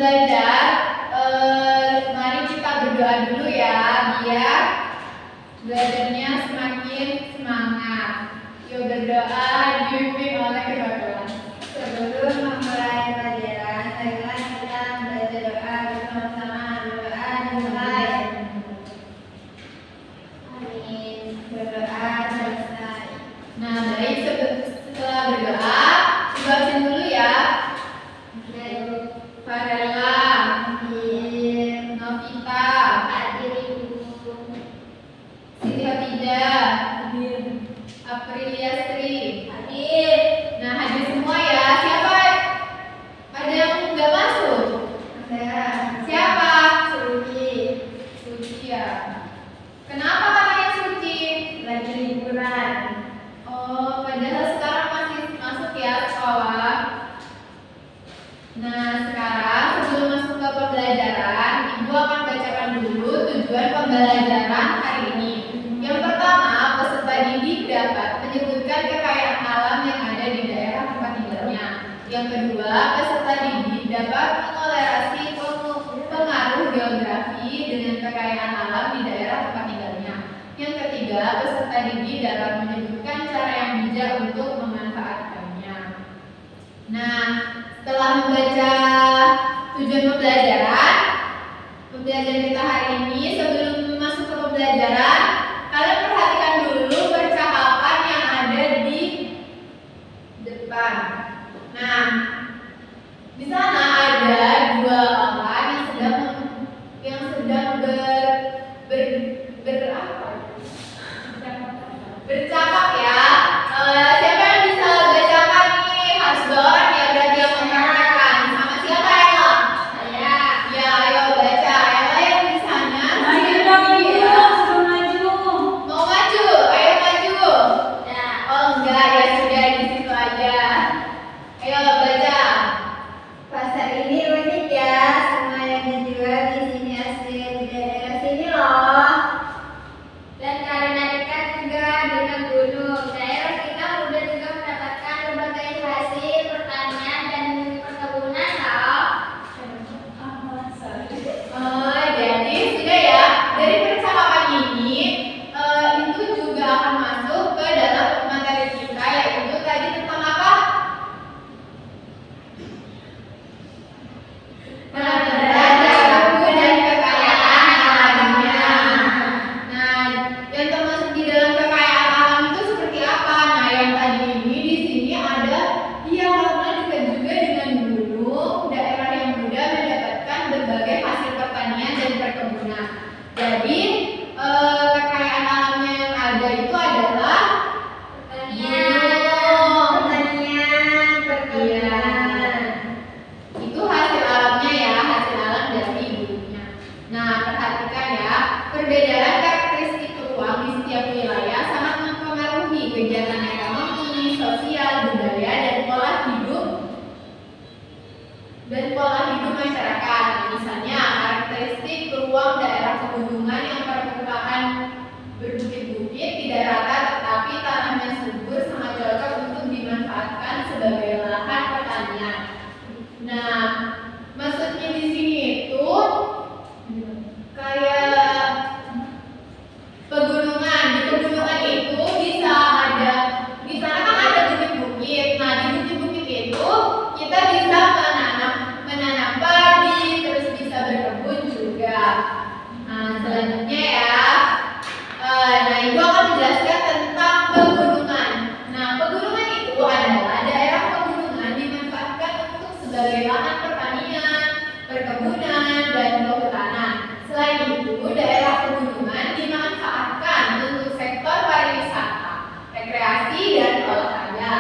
belajar, mari kita berdoa dulu ya, biar belajarnya semakin semangat. Yuk berdoa, dipimpin oleh kedua kelas. Sebelum memulai pelajaran, marilah kita membaca doa bersama-sama. Doa dimulai. Amin. Berdoa selesai. Nah, baik, setelah berdoa, jelasin dulu ya. Farella, Hadir. Novita, Hadir Ibu. Siti Khadijah, Hadir. Aprilia Sri. Hadir. Nah, hadir semua ya. Siapa? Ada yang nggak masuk? Ada. Siapa? Suci. Suci ya. Kenapa katanya Suci? Lagi liburan. Oh, padahal sekarang masih masuk ya sekolah. Nah, sekarang sebelum masuk ke pembelajaran, Ibu akan bacakan dulu tujuan pembelajaran hari ini. Yang pertama, peserta didik dapat menyebutkan kekayaan alam yang ada di daerah tempat tinggalnya. Yang kedua, peserta didik dapat mengolerasi pengaruh geografi dengan kekayaan alam di daerah tempat tinggalnya. Yang ketiga, peserta didik dapat menyebutkan cara yang bijak untuk memanfaatkannya. Nah, setelah membaca tujuan pembelajaran kita hari ini, sebelum masuk ke pembelajaran, kalian perhatikan dulu percakapan yang ada di depan. Nah, di sana ada dua orang yang sedang bercakap ya. Siapa yang bisa bacakan nih? Harus dua orang ya, berarti yang mengatakan. Sama siapa ya? Saya. Ya, ayo baca. Yang lain di sana. Maju dong Ibu, suruh maju. Mau maju? Ayo maju. Ya. Oh enggak, ya sudah di situ aja. Ayo baca. Pasar ini unik ya, semua yang dijual di sini asli dari daerah sini loh. Dan karena dekat juga dengan gunung, daerah kita mudah juga mendapatkan berbagai hasil pertanian dan perkebunan loh. Jadi sudah ya, dari percakapan ini itu juga akan masuk ke dalam materi kita, yaitu tadi tentang apa? Buku dan kekayaan alamnya. Nah, yang termasuk di dalam kekayaan alam itu seperti apa? Nah, yang tadi ini di sini ada karena dekat juga dengan gunung, daerah yang mudah mendapatkan berbagai hasil pertanian dan perkebunan. Jadi kekayaan alamnya yang ada itu adalah Pertanian. itu hasil alamnya ya, hasil alam dari gunungnya. Nah, perhatikan ya, perbedaan karakteristik ruang di setiap wilayah sangat mempengaruhi kegiatan ekonomi, sosial, budaya, dan pola hidup masyarakat. Misalnya, karakteristik ruang daerah pegunungan yang permukaan berbukit-bukit, tidak rata, tetapi tanahnya subur, sangat cocok untuk dimanfaatkan sebagai lahan pertanian. Nah, maksudnya di sini itu kayak pegunungan. Di pegunungan itu bisa ada, di sana kan ada bukit-bukit. Nah, di bukit-bukit itu kita bisa menanam padi, terus bisa berkebun juga. Nah, selanjutnya ya, nah Ibu akan menjelaskan tentang pegunungan. Nah, pegunungan itu adalah daerah pegunungan dimanfaatkan untuk sebagai lahan pertanian, perkebunan, dan kehutanan. Selain itu, daerah pegunungan dimanfaatkan untuk sektor pariwisata, rekreasi, dan olahraga.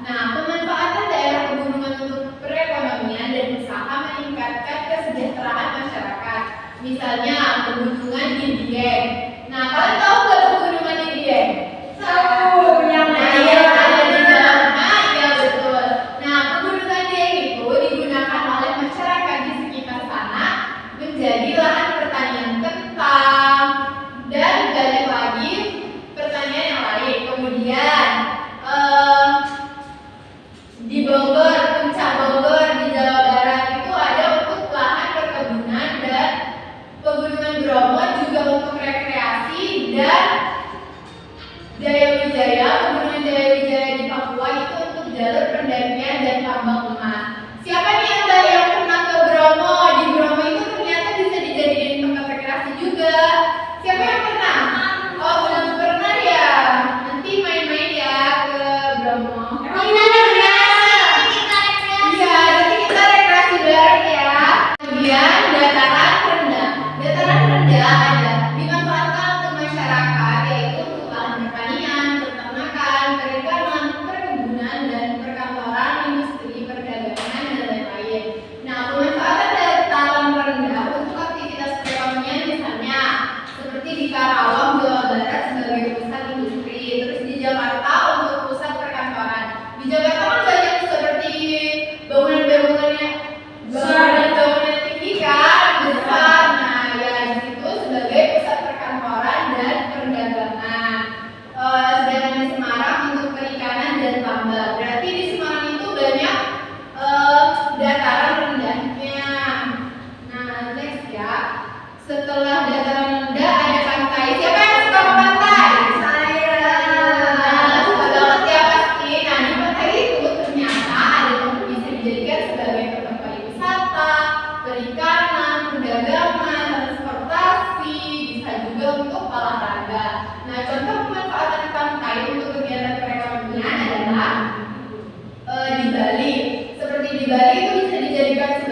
Nah, pemanfaatan daerah pegunungan untuk perekonomian dan usaha meningkatkan kesejahteraan masyarakat. Misalnya, pegunungan di Dieng. Nah, kalian tahu nggak pegunungan di Dieng? Tahu yang Yang ada di dalamnya, ya betul. Nah, pegunungan Dieng itu digunakan oleh masyarakat di sekitar sana menjadi lahan pertanian kentang dan banyak lagi pertanian yang lain. Kemudian di Bogor, Puncak Bogor di Jawa Barat itu ada untuk lahan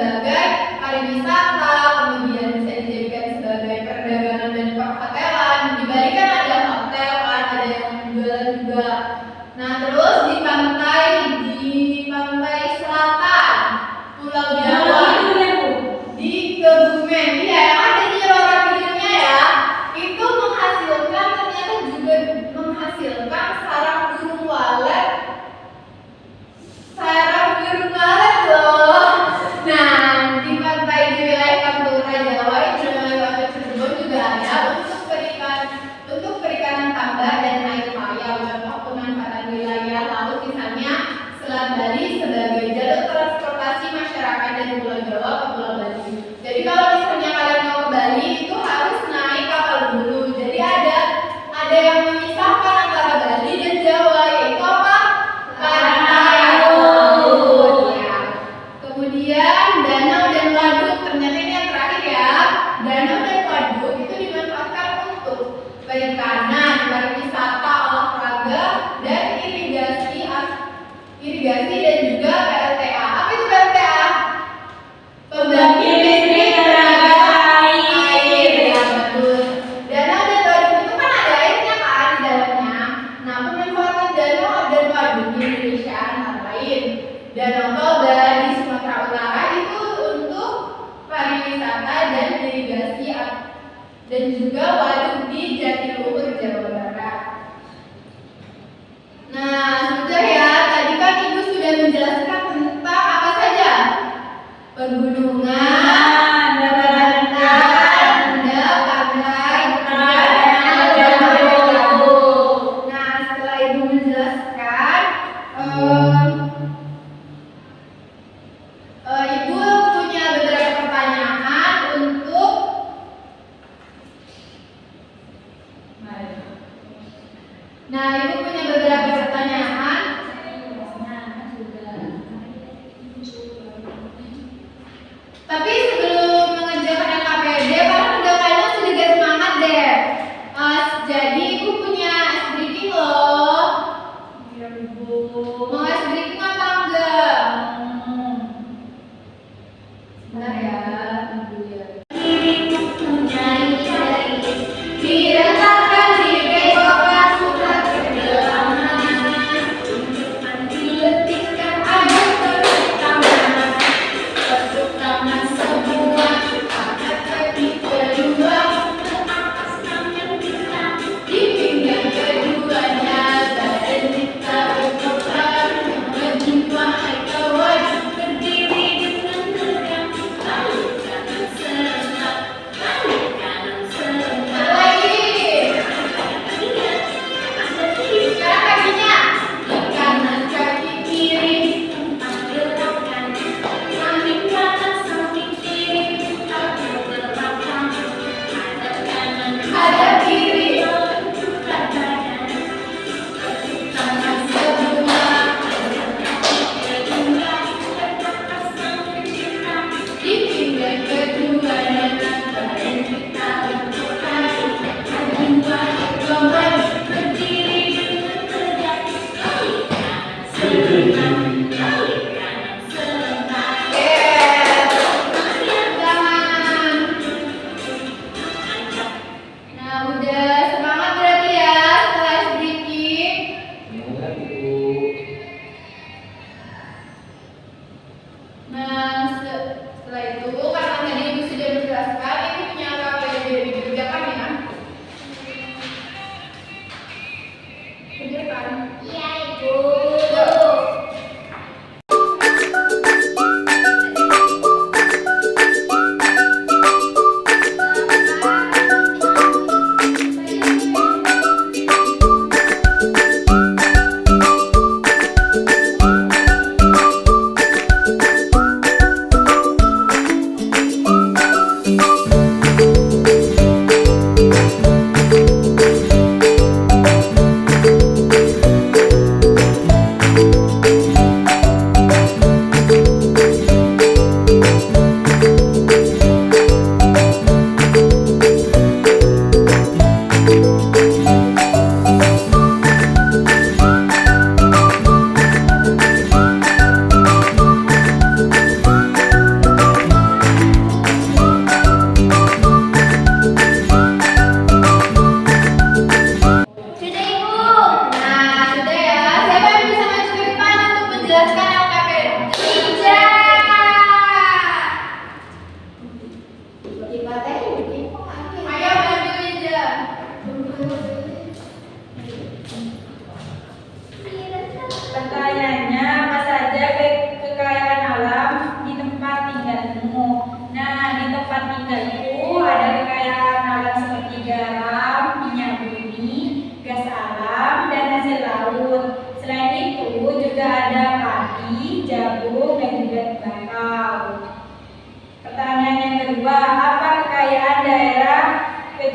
sebagai pariwisata, kemudian bisa dijadikan sebagai perdagangan dan perhotelan. Di Bali kan ada hotel, kan ada yang jualan juga. Nah, terus di pantai selatan Pulau Jawa, di Kebumen, ya yang ada di Roro Kidulnya ya, itu menghasilkan, ternyata juga menghasilkan sarang burung walet loh. Nah, di pantai di wilayah Pantura Jawa itu wilayah Cirebon juga ada untuk perikanan tambak dan air payau. Contoh pemanfaatan wilayah laut misalnya Selat Bali sebagai jalur transportasi masyarakat dari Pulau Jawa ke Pulau Bali. Jadi kalau misalnya kalian mau ke Bali itu harus naik kapal dulu. Jadi ada yang memisahkan antara Bali dan Jawa, yaitu apa? Laut. Ya. Kemudian danau dan waduk, ternyata ini yang terakhir ya. Danau dan waduk itu dimanfaatkan untuk perikanan, pariwisata, olahraga, dan irigasi dan juga PLTA. Apa itu PLTA? Pembangkit listrik tenaga air. Ya, betul. Danau dan waduk itu kan ada airnya kan di dalamnya. Nah, pemanfaatan danau dan waduk di Indonesia antara lain Danau Toba di Sumatera Utara itu untuk pariwisata dan irigasi, dan juga waduk di Jatiluhur, Jawa Barat. Nah, sudah ya, tadi kan Ibu sudah menjelaskan tentang apa saja? Pegunungan, dataran rendah, pantai, dan laut. Nah, setelah Ibu menjelaskan, Ibu punya beberapa pertanyaan untuk Ibu punya beberapa pertanyaan. Tapi sebelum mengerjakan LKPD, kalian udah kayaknya sedikit semangat deh. Jadi Ibu punya ice breaking loh. Mau ice breaking apa enggak? Bentar ya, Ibu ya. Diletakkan di besokan surat kedalaman untuk diletikkan agar terutama bentuk tangan sebelah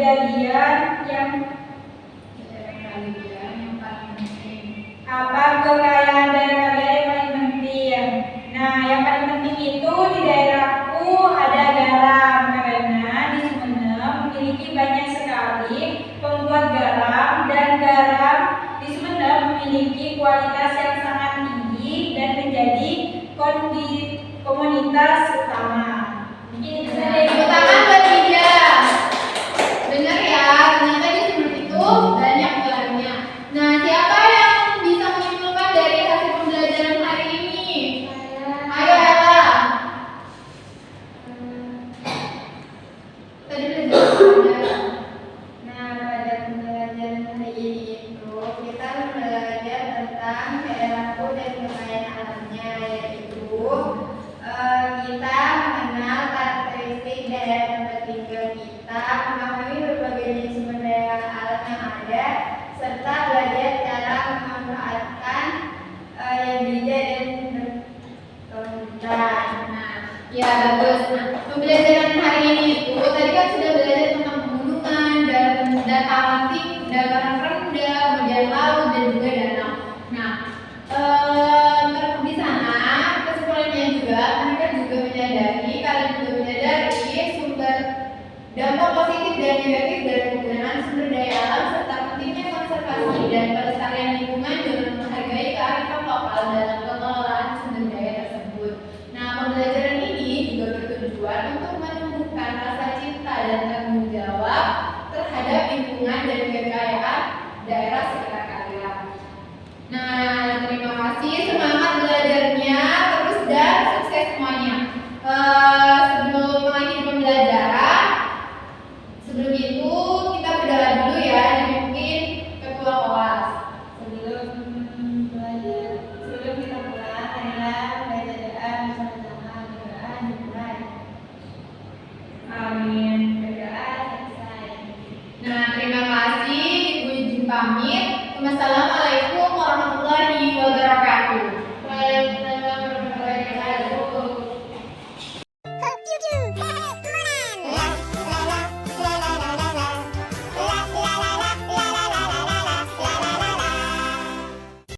kejadian yang paling penting. apa kekayaan daerah kalian yang paling penting? Nah, yang paling penting itu di daerahku ada garam karena di Sumeneb memiliki banyak sekali pembuat garam dan garam di Sumeneb memiliki kualitas yang sangat tinggi dan menjadi komoditas utama. Mungkin itu saja yang Tepuk tangan buat Ida. Benar ya, ternyata di Sumeneb itu banyak garamnya. Nah, siapa yang bisa menyimpulkan dari hasil pembelajaran hari ini? Ayo Ella. Tadi belajar. Nah, pada pembelajaran hari ini itu kita belajar tentang daerahku dan kekayaan alamnya, yaitu kita mengenal karakteristik daerah tempat tinggal kita, memahami berbagai jenis sumber daya alam yang ada, serta belajar cara memanfaatkan yang bijak dan berkelanjutan. Nah, ya bagus. Nah, pembelajaran hari ini itu tadi kan sudah belajar tentang pegunungan, dataran rendah, kemudian laut dan juga danau. Nah, di sana kesimpulannya juga mereka juga menyadari, kalian juga menyadari sumber dampak positif dan negatif dari penggunaan sumber daya alam serta pentingnya konservasi dan pelestarian lingkungan dengan menghargai kearifan lokal dalam pengelolaan sumber daya tersebut. Nah, pembelajaran ini juga bertujuan untuk menumbuhkan rasa cinta dan tanggung jawab terhadap lingkungan dan kekayaan daerah sekitar kalian. Nah, terima kasih, semangat belajarnya terus dan sukses semuanya.